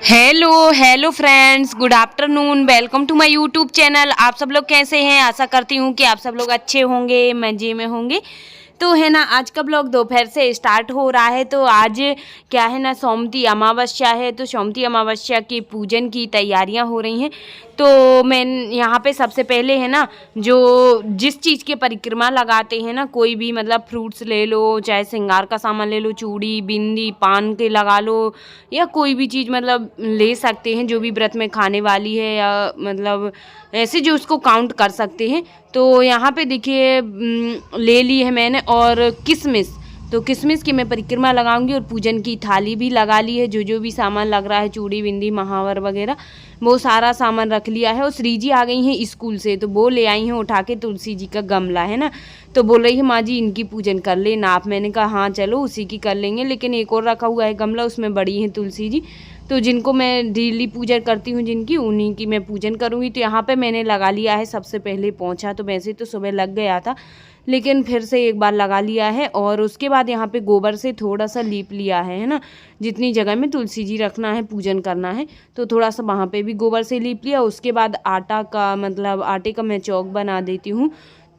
Hello hello friends, good afternoon. Welcome to my YouTube channel. आप सब लोग कैसे हैं? आशा करती हूँ कि आप सब लोग अच्छे होंगे, मज़े में होंगे। तो है ना, आज का ब्लॉग दोपहर से स्टार्ट हो रहा है। तो आज क्या है ना, सोमती अमावस्या है। तो सोमती अमावस्या के पूजन की तैयारियां हो रही हैं। तो मैं यहाँ पे सबसे पहले है ना, जो जिस चीज़ के परिक्रमा लगाते हैं ना, कोई भी मतलब फ्रूट्स ले लो, चाहे श्रृंगार का सामान ले लो, चूड़ी बिंदी पान के लगा लो, या कोई भी चीज़ मतलब ले सकते हैं जो भी व्रत में खाने वाली है, या मतलब ऐसे जो उसको काउंट कर सकते हैं। तो यहाँ पे देखिए ले ली है मैंने, और किशमिश, तो किशमिश की मैं परिक्रमा लगाऊंगी, और पूजन की थाली भी लगा ली है। जो भी सामान लग रहा है, चूड़ी बिंदी महावर वगैरह, वो सारा सामान रख लिया है। और श्री जी आ गई हैं स्कूल से, तो वो ले आई हैं उठा के तुलसी जी का गमला है ना। तो बोल रही है माँ जी इनकी पूजन कर ले ना आप। मैंने कहा हाँ चलो उसी की कर लेंगे, लेकिन एक और रखा हुआ है गमला, उसमें बड़ी हैं तुलसी जी। तो जिनको मैं डेली पूजा करती हूँ, जिनकी, उन्हीं की मैं पूजन करूँगी। तो यहाँ पे मैंने लगा लिया है सबसे पहले पोंछा। तो वैसे तो सुबह लग गया था, लेकिन फिर से एक बार लगा लिया है। और उसके बाद यहाँ पे गोबर से थोड़ा सा लीप लिया है ना। जितनी जगह में तुलसी जी रखना है, पूजन करना है, तो थोड़ा सा वहाँ पे भी गोबर से लीप लिया। उसके बाद आटा का मतलब आटे का मैं चौक बना देती हूँ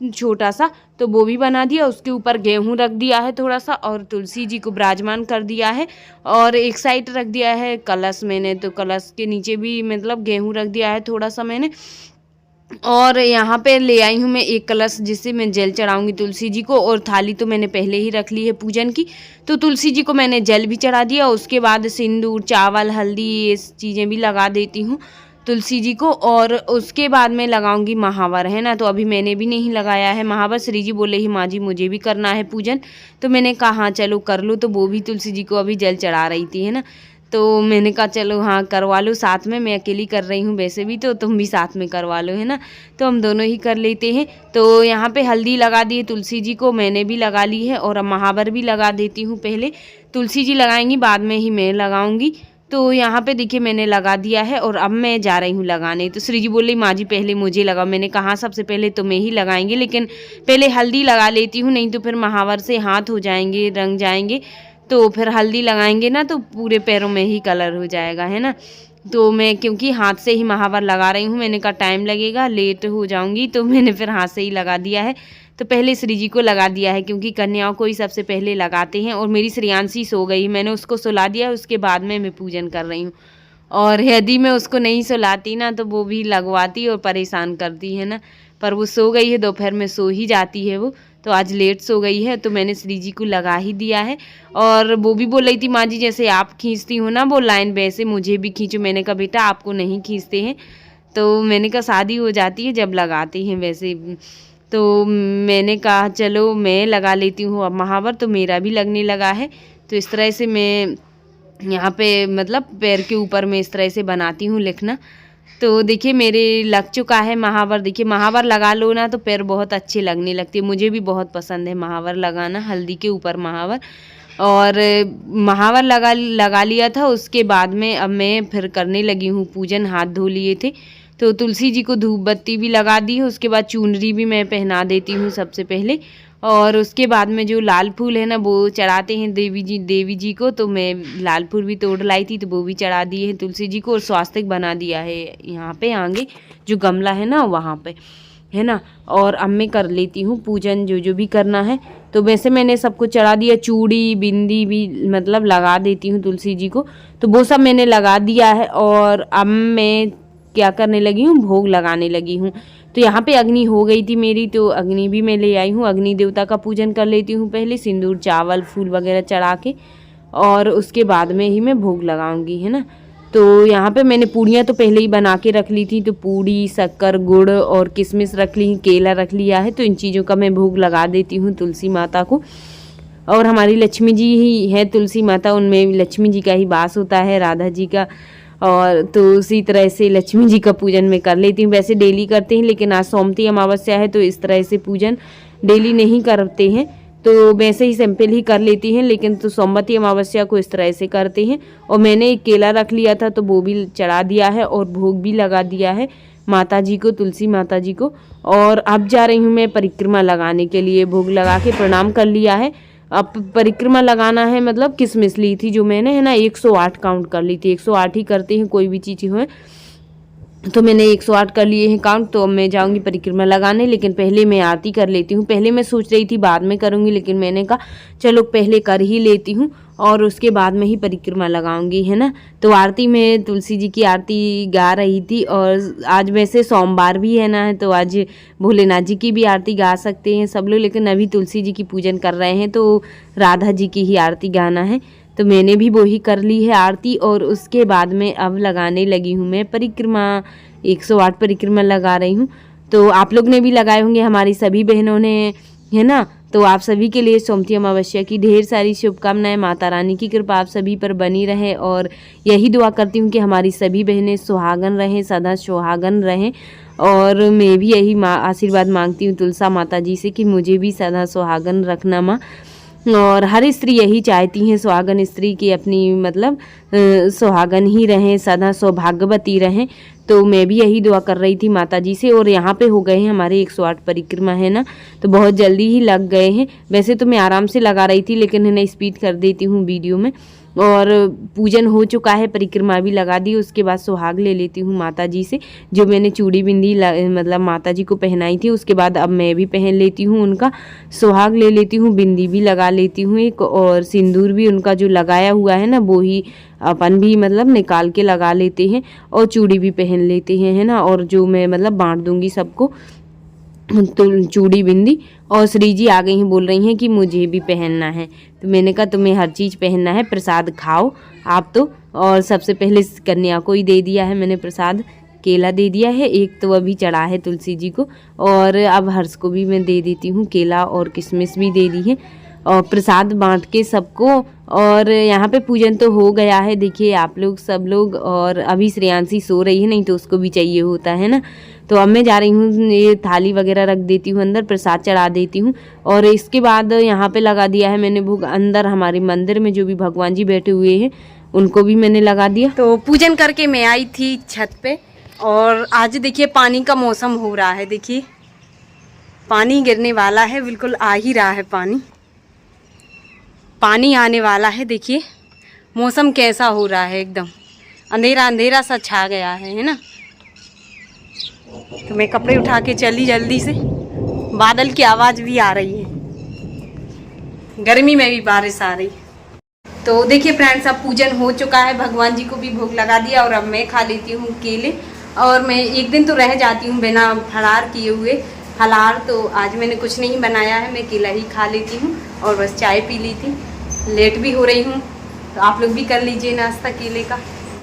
छोटा सा, तो वो भी बना दिया। उसके ऊपर गेहूं रख दिया है थोड़ा सा, और तुलसी जी को विराजमान कर दिया है। और एक साइड रख दिया है कलश मैंने, तो कलश के नीचे भी मतलब गेहूं रख दिया है थोड़ा सा मैंने। और यहाँ पे ले आई हूँ मैं एक कलश, जिससे मैं जल चढ़ाऊंगी तुलसी जी को। और थाली तो मैंने पहले ही रख ली है पूजन की। तो तुलसी जी को मैंने जल भी चढ़ा दिया। उसके बाद सिंदूर, चावल, हल्दी, ये चीज़ें भी लगा देती हूँ तुलसी जी को। और उसके बाद मैं लगाऊंगी महावर है ना। तो अभी मैंने भी नहीं लगाया है महावर। श्री जी बोले ही माँ जी मुझे भी करना है पूजन। तो मैंने कहा हाँ चलो कर लो। तो वो भी तुलसी जी को अभी जल चढ़ा रही थी है ना। तो मैंने कहा चलो हाँ करवा लो साथ में, मैं अकेली कर रही हूँ वैसे भी, तो तुम भी साथ में करवा लो है ना। तो हम दोनों ही कर लेते हैं। तो यहाँ पे हल्दी लगा दी है तुलसी जी को, मैंने भी लगा ली है। और अब महावर भी लगा देती हूँ। पहले तुलसी जी लगाएंगी, बाद में ही मैं लगाऊंगी। तो यहाँ पे देखिए मैंने लगा दिया है, और अब मैं जा रही हूँ लगाने। तो श्री जी बोल रही माँ जी पहले मुझे लगाओ। मैंने कहा सबसे पहले तुम्हें ही लगाएंगे, लेकिन पहले हल्दी लगा लेती हूँ, नहीं तो फिर महावर से हाथ हो जाएंगे, रंग जाएंगे। तो फिर हल्दी लगाएंगे ना तो पूरे पैरों में ही कलर हो जाएगा है ना। तो मैं क्योंकि हाथ से ही महावर लगा रही हूँ, मैंने कहा टाइम लगेगा, लेट हो जाऊंगी, तो मैंने फिर हाथ से ही लगा दिया है। तो पहले श्री जी को लगा दिया है, क्योंकि कन्याओं को ही सबसे पहले लगाते हैं। और मेरी श्रेयांशी सो गई, मैंने उसको सुला दिया, उसके बाद में मैं पूजन कर रही हूँ। और यदि मैं उसको नहीं सुलाती ना, तो वो भी लगवाती और परेशान करती है ना। पर वो सो गई है, दोपहर में सो ही जाती है वो। तो आज लेट सो गई है, तो मैंने श्री जी को लगा ही दिया है। और वो भी बोल रही थी माँ जी जैसे आप खींचती हो ना वो लाइन, वैसे मुझे भी खींचो। मैंने कहा बेटा आपको नहीं खींचते हैं। तो मैंने कहा शादी हो जाती है जब लगाते हैं वैसे। तो मैंने कहा चलो मैं लगा लेती हूँ अब महावर, तो मेरा भी लगने लगा है। तो इस तरह से मैं यहाँ पे मतलब पैर के ऊपर में इस तरह से बनाती हूँ लिखना। तो देखिए मेरे लग चुका है महावर। देखिए महावर लगा लो ना तो पैर बहुत अच्छे लगने लगते हैं। मुझे भी बहुत पसंद है महावर लगाना, हल्दी के ऊपर महावर। और महावर लगा लिया था। उसके बाद में अब मैं फिर करने लगी हूँ पूजन। हाथ धो लिए थे, तो तुलसी जी को धूप बत्ती भी लगा दी है। उसके बाद चुनरी भी मैं पहना देती हूँ सबसे पहले। और उसके बाद में जो लाल फूल है ना वो चढ़ाते हैं देवी जी को। तो मैं लाल फूल भी तोड़ लाई थी, तो वो भी चढ़ा दिए हैं तुलसी जी को। और स्वास्तिक बना दिया है यहाँ पे आगे जो गमला है ना वहाँ पे है ना। और अब मैं कर लेती हूँ पूजन जो भी करना है। तो वैसे मैंने सबको चढ़ा दिया, चूड़ी बिंदी भी मतलब लगा देती हूँ तुलसी जी को। तो वो सब मैंने लगा दिया है। और अब मैं क्या करने लगी हूँ, भोग लगाने लगी हूँ। तो यहाँ पे अग्नि हो गई थी मेरी, तो अग्नि भी मैं ले आई हूँ। अग्नि देवता का पूजन कर लेती हूँ पहले, सिंदूर चावल फूल वगैरह चढ़ा के, और उसके बाद में ही मैं भोग लगाऊंगी है ना। तो यहाँ पे मैंने पूड़ियाँ तो पहले ही बना के रख ली थी। तो पूड़ी, शक्कर, गुड़ और किशमिश रख ली, केला रख लिया है। तो इन चीज़ों का मैं भोग लगा देती हूँ तुलसी माता को। और हमारी लक्ष्मी जी ही है तुलसी माता, उनमें लक्ष्मी जी का ही वास होता है, राधा जी का। और तो उसी तरह से लक्ष्मी जी का पूजन मैं कर लेती हूँ। वैसे डेली करते हैं, लेकिन आज सोमती अमावस्या है तो इस तरह से पूजन डेली नहीं करते हैं। तो वैसे ही सिंपल ही कर लेती हैं, लेकिन तो सोमवती अमावस्या को इस तरह से करते हैं। और मैंने एक केला रख लिया था, तो वो भी चढ़ा दिया है और भोग भी लगा दिया है माता जी को, तुलसी माता जी को। और अब जा रही हूँ मैं परिक्रमा लगाने के लिए। भोग लगा के प्रणाम कर लिया है। अब परिक्रमा लगाना है, मतलब किसमिस ली थी जो मैंने, है ना, 108 काउंट कर ली थी। 108 ही करते हैं कोई भी चीज़ हो, तो मैंने 108 कर लिए हैं काउंट। तो अब मैं जाऊंगी परिक्रमा लगाने, लेकिन पहले मैं आरती कर लेती हूँ। पहले मैं सोच रही थी बाद में करूँगी, लेकिन मैंने कहा चलो पहले कर ही लेती हूँ और उसके बाद में ही परिक्रमा लगाऊंगी, है ना। तो आरती में तुलसी जी की आरती गा रही थी, और आज वैसे सोमवार भी है ना, तो आज भोलेनाथ जी की भी आरती गा सकते हैं सब लोग, लेकिन अभी तुलसी जी की पूजन कर रहे हैं तो राधा जी की ही आरती गाना है। तो मैंने भी वो ही कर ली है आरती, और उसके बाद में अब लगाने लगी हूँ मैं परिक्रमा। 108 परिक्रमा लगा रही हूँ। तो आप लोग ने भी लगाए होंगे, हमारी सभी बहनों ने, है ना। तो आप सभी के लिए सोमवती अमावस्या की ढेर सारी शुभकामनाएं। माता रानी की कृपा आप सभी पर बनी रहे, और यही दुआ करती हूँ कि हमारी सभी बहनें सुहागन रहें, सदा सुहागन रहें। और मैं भी यही आशीर्वाद मांगती हूँ तुलसा माता जी से कि मुझे भी सदा सुहागन रखना माँ। और हर स्त्री यही चाहती हैं, सुहागन स्त्री की अपनी मतलब सुहागन ही रहें, सदा सौभाग्यवती रहें। तो मैं भी यही दुआ कर रही थी माता जी से। और यहाँ पे हो गए हैं हमारे 108 परिक्रमा, है ना, तो बहुत जल्दी ही लग गए हैं। वैसे तो मैं आराम से लगा रही थी, लेकिन इन्हें स्पीड कर देती हूँ वीडियो में। और पूजन हो चुका है, परिक्रमा भी लगा दी, उसके बाद सुहाग ले लेती हूँ माता जी से। जो मैंने चूड़ी बिंदी मतलब माता जी को पहनाई थी, उसके बाद अब मैं भी पहन लेती हूँ उनका सुहाग ले लेती हूँ, बिंदी भी लगा लेती हूँ एक, और सिंदूर भी उनका जो लगाया हुआ है ना वो ही अपन भी मतलब निकाल के लगा लेते हैं, और चूड़ी भी पहन लेते हैं, है ना। और जो मैं मतलब बांट दूंगी सबको तो चूड़ी बिंदी। और श्री जी आ गई हैं, बोल रही हैं कि मुझे भी पहनना है। तो मैंने कहा तुम्हें हर चीज़ पहनना है, प्रसाद खाओ आप तो। और सबसे पहले कन्या को ही दे दिया है मैंने प्रसाद, केला दे दिया है एक, तो अभी चढ़ा है तुलसी जी को। और अब हर्ष को भी मैं दे देती हूँ, केला और किशमिश भी दे दी है, और प्रसाद बांट के सबको। और यहाँ पे पूजन तो हो गया है, देखिए आप लोग सब लोग। और अभी श्रेयांशी सो रही है, नहीं तो उसको भी चाहिए होता है ना। तो अब मैं जा रही हूँ, ये थाली वगैरह रख देती हूँ अंदर, प्रसाद चढ़ा देती हूँ। और इसके बाद यहाँ पे लगा दिया है मैंने भोग अंदर हमारे मंदिर में, जो भी भगवान जी बैठे हुए हैं उनको भी मैंने लगा दिया। तो पूजन करके मैं आई थी छत पे, और आज देखिए पानी का मौसम हो रहा है, देखिए पानी गिरने वाला है, बिल्कुल आ ही रहा है पानी, पानी आने वाला है। देखिए मौसम कैसा हो रहा है, एकदम अंधेरा अंधेरा सा छा गया है ना। तो मैं कपड़े उठा के चली जल्दी से, बादल की आवाज़ भी आ रही है, गर्मी में भी बारिश आ रही। तो देखिए फ्रेंड्स, अब पूजन हो चुका है, भगवान जी को भी भोग लगा दिया, और अब मैं खा लेती हूँ केले। और मैं एक दिन तो रह जाती हूँ बिना फलाहार किए हुए, फलाहार तो आज मैंने कुछ नहीं बनाया है, मैं केला ही खा लेती हूँ। और बस चाय पी ली थी, लेट भी हो रही हूँ, तो आप लोग भी कर लीजिए नाश्ता केले का।